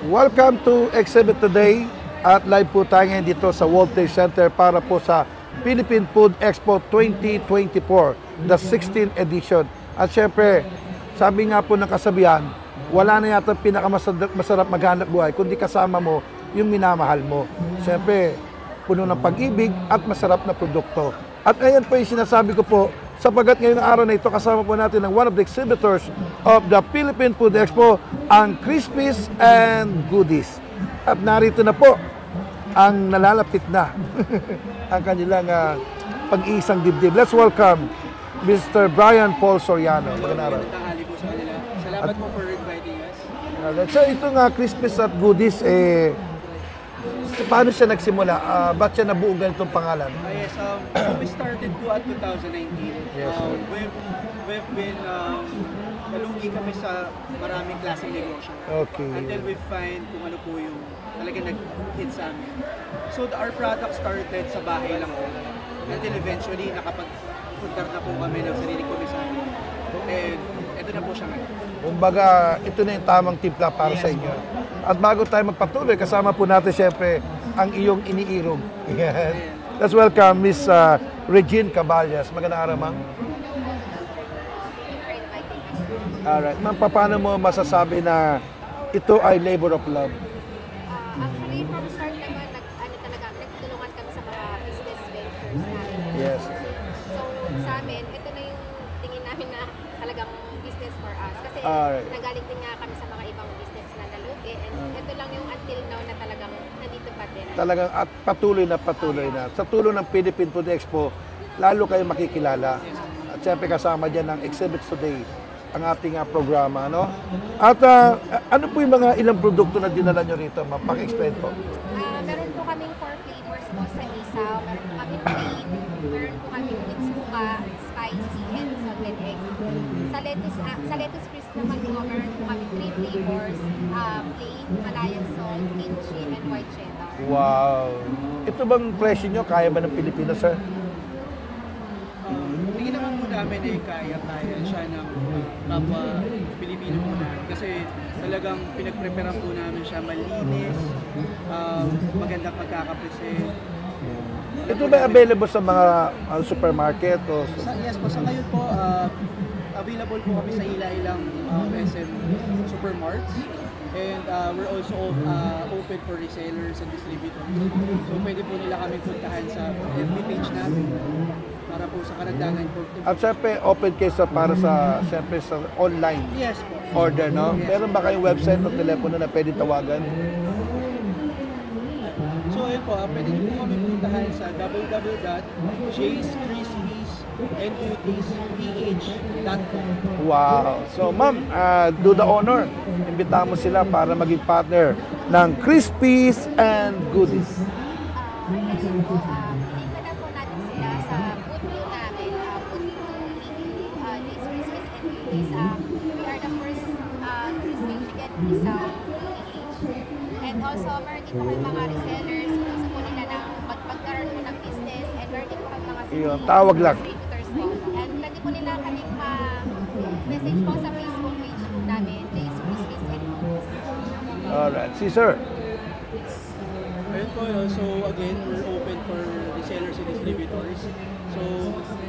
Welcome to Exhibit Today at live po tayo ngayon dito sa World Trade Center para po sa Philippine Food Expo 2024, the 16th edition. At syempre, sabi nga po ng kasabihan, wala na yata pinakamasarap maghanap buhay kundi kasama mo yung minamahal mo. Syempre, puno ng pag-ibig at masarap na produkto. At ayan po yung sinasabi ko po, sapagat ngayong araw na ito, kasama po natin ng one of the exhibitors of the Philippine Food Expo, ang Crispies and Goodies. At narito na po ang nalalapit na ang kanilang pag-iisang dibdib. Let's welcome Mr. Brian Paul Soriano. Magandang tanghali po sa kanila. Salamat po for inviting us. So ito nga, Crispies at Goodies, paano siya nagsimula? Ba't siya nabuo ganitong pangalan? Yes, so we started po at 2019. Yes, we've been, nalugi kami sa maraming klaseng negosyo. Okay. Until we find kung ano po yung talaga nag-hit sa amin. So our product started sa bahay lang po. Until eventually, nakapag-pundar na po kami ng sariling komisaryo. And ito na po siya ngayon. Kumbaga, ito na yung tamang timpla para sa inyo. At bago tayo magpatuloy, kasama po natin siyempre ang iyong iniirog. Let's welcome Miss Regine Caballas. Magandang araw, ma'am. Alright. Ma'am, paano mo masasabi na ito ay labor of love? Actually, from start naman, nagtulungan kami sa mga business ventures namin. Yes. So, sa amin, ito na yung tingin namin na talagang business for us. Kasi nagaling din nga kami sa mga ibang business na nalugi. And ito lang yung until now na talagang nandito pa din. Talagang at patuloy na. Sa tulong ng Philippine Food Expo, lalo kayo makikilala. At siyempre kasama dyan ng Exhibits Today, ang ating programa, no? At ano po yung mga ilang produkto na dinala nyo rito? Paki-explain po. Meron po kaming 4 flavors po sa isaw. Meron po kaming plain. Meron po kaming with suka, spicy, and salted egg. Sa lettuce crisp naman po, meron po kaming 3 flavors. Plain, Himalayan salt, kimchi, and white cheddar. Wow! Ito bang presyo nyo? Kaya ba ng Pilipinas, sir? Tingin naman po namin kaya siya ng kapwa Pilipino po namin. Kasi talagang pinag-preparean po namin siya malinis, magandang pagkakapresent. Ito ba available sa mga supermarket? O Yes po, sa ngayon po, available po kami sa ilang SM Supermarts. And we're also open for resellers and distributors. So pwede po nila kami puntahan sa FB page namin para po sa karagdagan po. At siyempre, open case para sa online Yes po. order, no? Yes. Meron ba kayong website o telepono na pwede tawagan? So ayun po, pwede niyo po kami puntahan sa www.jayskrispiesandgoodiesph.com. Wow! So, ma'am, do the honor. Imbitahan mo sila para maging partner ng Crispies and Goodies. Ngayon po, tingnan na po natin sila sa booth po namin. Booth 2, this Crispies and Goodies. We are the first crispy chicken isaw PH. And also, meron din po kami mga resellers. Gusto po nila ng magkaroon po ng business. And meron din po kami mga Iyon, tawag lang. distributors po. And pwede po nila kami message po sa Facebook page po namin, Jay's Crispies and Goodies. Alright. Si sir. Ayun po, so again, we're open for resellers and distributors. So,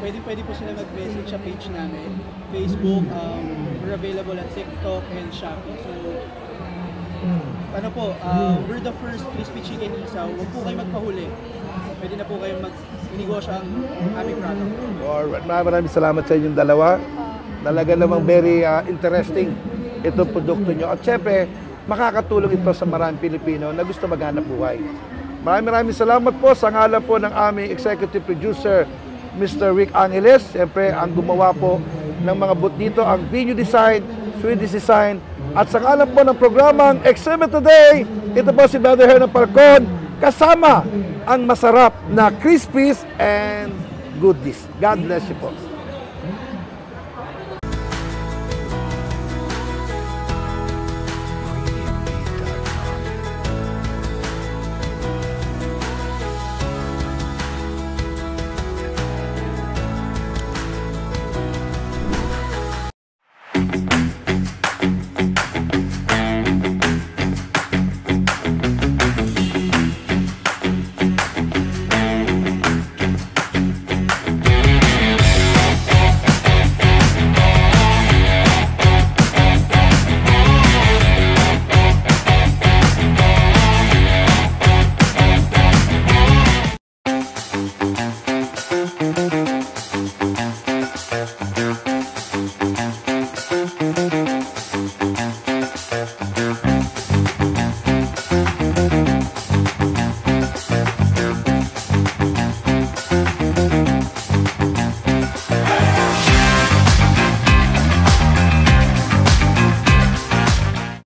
pwede po sila mag-message sa page namin. Facebook, we're available at TikTok and Shopee. So, ano po, we're the first crispy chicken isaw. Huwag po kayo magpahuli. Pwede na po kayong mag-inegosyo ang aming product. Alright. Maraming salamat sa inyong dalawa. Talaga namang very interesting itong produkto nyo. At syempre, makakatulong ito sa maraming Pilipino na gusto maghanap buhay. Maraming salamat po sa ngalan po ng aming executive producer, Mr. Rick Angeles. Siyempre, ang gumawa po ng mga booth dito, ang video design, Swedish design. At sa ngalan po ng programang Exhibit Today, ito po si Brother Hernan Falcon, kasama ang masarap na Crispies and Goodies. God bless you po.